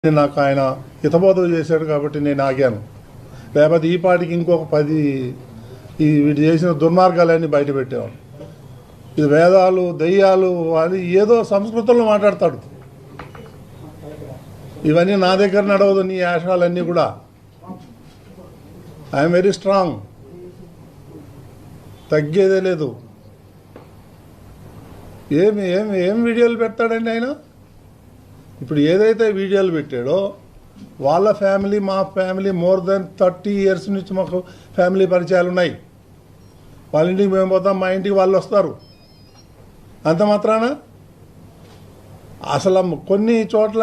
నాకు ఆయన హితబోధం చేశాడు కాబట్టి నేను ఆగాను. లేకపోతే ఈ పాటికి ఇంకొక 10 వీడు చేసిన దుర్మార్గాలన్నీ బయట పెట్టేవాడు. ఇది వేదాలు దెయ్యాలు అని ఏదో సంస్కృతంలో మాట్లాడతాడు. ఇవన్నీ నా దగ్గర నడవదు. నీ ఆశాలన్నీ కూడా ఐఎమ్ వెరీ స్ట్రాంగ్, తగ్గేదే లేదు. ఏమి ఏమి ఏం వీడియోలు పెడతాడండి ఆయన? ఇప్పుడు ఏదైతే వీడియోలు పెట్టాడో వాళ్ళ ఫ్యామిలీ మా ఫ్యామిలీ మోర్ దెన్ 30 years నుంచి మాకు ఫ్యామిలీ పరిచయాలు ఉన్నాయి. వాళ్ళ ఇంటికి మేము పోతాం, మా ఇంటికి వాళ్ళు వస్తారు. అంత మాత్రాన అసలు కొన్ని చోట్ల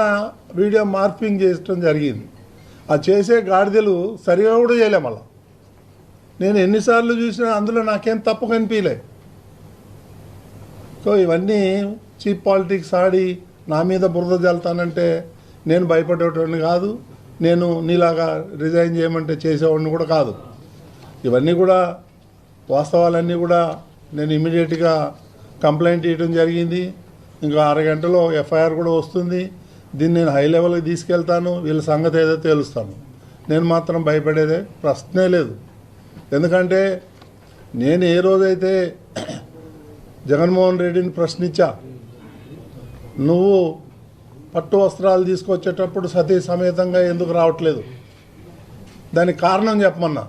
వీడియో మార్పింగ్ చేయడం జరిగింది. ఆ చేసే గాడిదలు సరిగా కూడా చేయలే. మళ్ళా నేను ఎన్నిసార్లు చూసినా అందులో నాకేం తప్పు కనిపించలే. సో ఇవన్నీ చీప్ పాలిటిక్స్ ఆడి నా మీద బురద జల్తానంటే నేను భయపడేటోడిని కాదు. నేను నీలాగా రిజైన్ చేయమంటే చేసేవాడిని కూడా కాదు. ఇవన్నీ కూడా వాస్తవాలన్నీ కూడా నేను ఇమీడియట్గా కంప్లైంట్ ఇవ్వడం జరిగింది. ఇంకా 6 గంటలో ఎఫ్ఐఆర్ కూడా వస్తుంది. దీన్ని నేను హై లెవెల్కి తీసుకెళ్తాను. వీళ్ళ సంగతి ఏదో తేలుస్తాను. నేను మాత్రం భయపడేదే ప్రశ్నే లేదు. ఎందుకంటే నేను ఏ రోజైతే జగన్మోహన్ రెడ్డిని ప్రశ్నించా, నువ్వు పట్టు వస్త్రాలు తీసుకొచ్చేటప్పుడు సతీ సమేతంగా ఎందుకు రావట్లేదు, దానికి కారణం చెప్పమన్నా.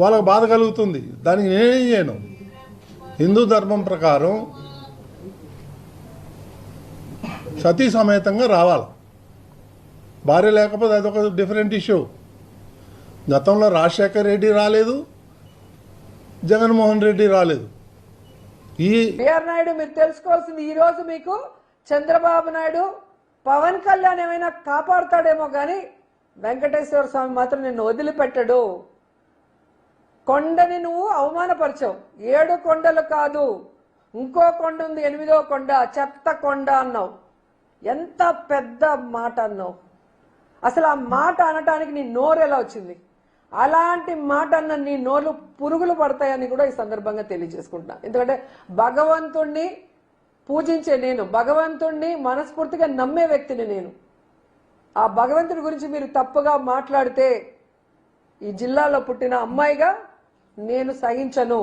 వాళ్ళకు బాధ కలుగుతుంది. దానికి నేనేం చేయను. హిందూ ధర్మం ప్రకారం సతీ సమేతంగా రావాలి. భార్య లేకపోతే అదొక డిఫరెంట్ ఇష్యూ. గతంలో రాజశేఖర్ రెడ్డి రాలేదు, జగన్మోహన్ రెడ్డి రాలేదు. బిఆర్ నాయుడు మీరు తెలుసుకోవాల్సింది, ఈ రోజు మీకు చంద్రబాబు నాయుడు పవన్ కళ్యాణ్ ఏమైనా కాపాడుతాడేమో కానీ వెంకటేశ్వర స్వామి మాత్రం నిన్ను వదిలిపెట్టడు. కొండని నువ్వు అవమానపరిచావు. 7 కొండలు కాదు, ఇంకో కొండ ఉంది, 8వ కొండ, చెత్త కొండ అన్నావు. ఎంత పెద్ద మాట అన్నావు. అసలు ఆ మాట అనటానికి నీ నోరు ఎలా వచ్చింది? అలాంటి మాట అన్న నీ నోర్లు పురుగులు పడతాయని కూడా ఈ సందర్భంగా తెలియజేసుకుంటున్నా. ఎందుకంటే భగవంతుణ్ణి పూజించే నేను, భగవంతుణ్ణి మనస్ఫూర్తిగా నమ్మే వ్యక్తిని నేను. ఆ భగవంతుడి గురించి మీరు తప్పుగా మాట్లాడితే ఈ జిల్లాలో పుట్టిన అమ్మాయిగా నేను సహించను.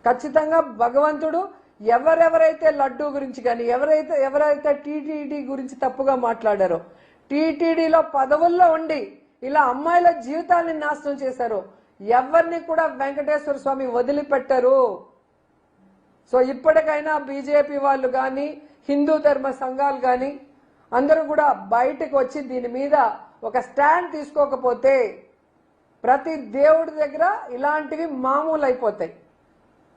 ఖచ్చితంగా భగవంతుడు ఎవరెవరైతే లడ్డూ గురించి కానీ ఎవరైతే టీటీడీ గురించి తప్పుగా మాట్లాడారో, టీటీడీలో పదవుల్లో ఉండి ఇలా అమ్మాయిల జీవితాన్ని నాశనం చేశారు, ఎవరిని కూడా వెంకటేశ్వర స్వామి వదిలిపెట్టరు. సో ఇప్పటికైనా బీజేపీ వాళ్ళు కానీ హిందూ ధర్మ సంఘాలు కానీ అందరూ కూడా బయటకు వచ్చి దీని మీద ఒక స్టాండ్ తీసుకోకపోతే ప్రతి దేవుడి దగ్గర ఇలాంటివి మామూలు అయిపోతాయి.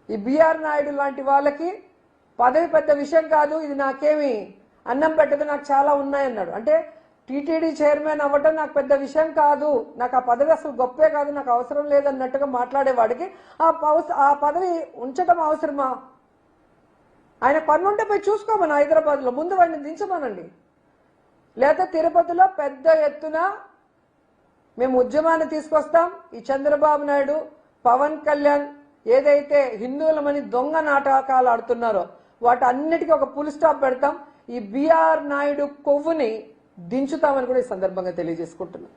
ఈ బిఆర్ నాయుడు లాంటి వాళ్ళకి పదవి పెద్ద విషయం కాదు, ఇది నాకేమి అన్నం పెట్టదు, నాకు చాలా ఉన్నాయన్నాడు. అంటే టీటీడీ చైర్మన్ అవ్వటం నాకు పెద్ద విషయం కాదు, నాకు ఆ పదవి అసలు గొప్పే కాదు, నాకు అవసరం లేదన్నట్టుగా మాట్లాడేవాడికి ఆ పదవి ఉంచటం అవసరమా? ఆయన పని ఉంటే పోయి చూసుకోమని హైదరాబాద్లో ముందు వాడిని దించమనండి. లేదా తిరుపతిలో పెద్ద ఎత్తున మేము ఉద్యమాన్ని తీసుకొస్తాం. ఈ చంద్రబాబు నాయుడు పవన్ కళ్యాణ్ ఏదైతే హిందువులమని దొంగ నాటకాలు ఆడుతున్నారో వాటన్నిటికీ ఒక ఫుల్ స్టాప్ పెడతాం. ఈ బిఆర్ నాయుడు కొవ్వుని దించుతామని కూడా ఈ సందర్భంగా తెలియజేసుకుంటున్నాం.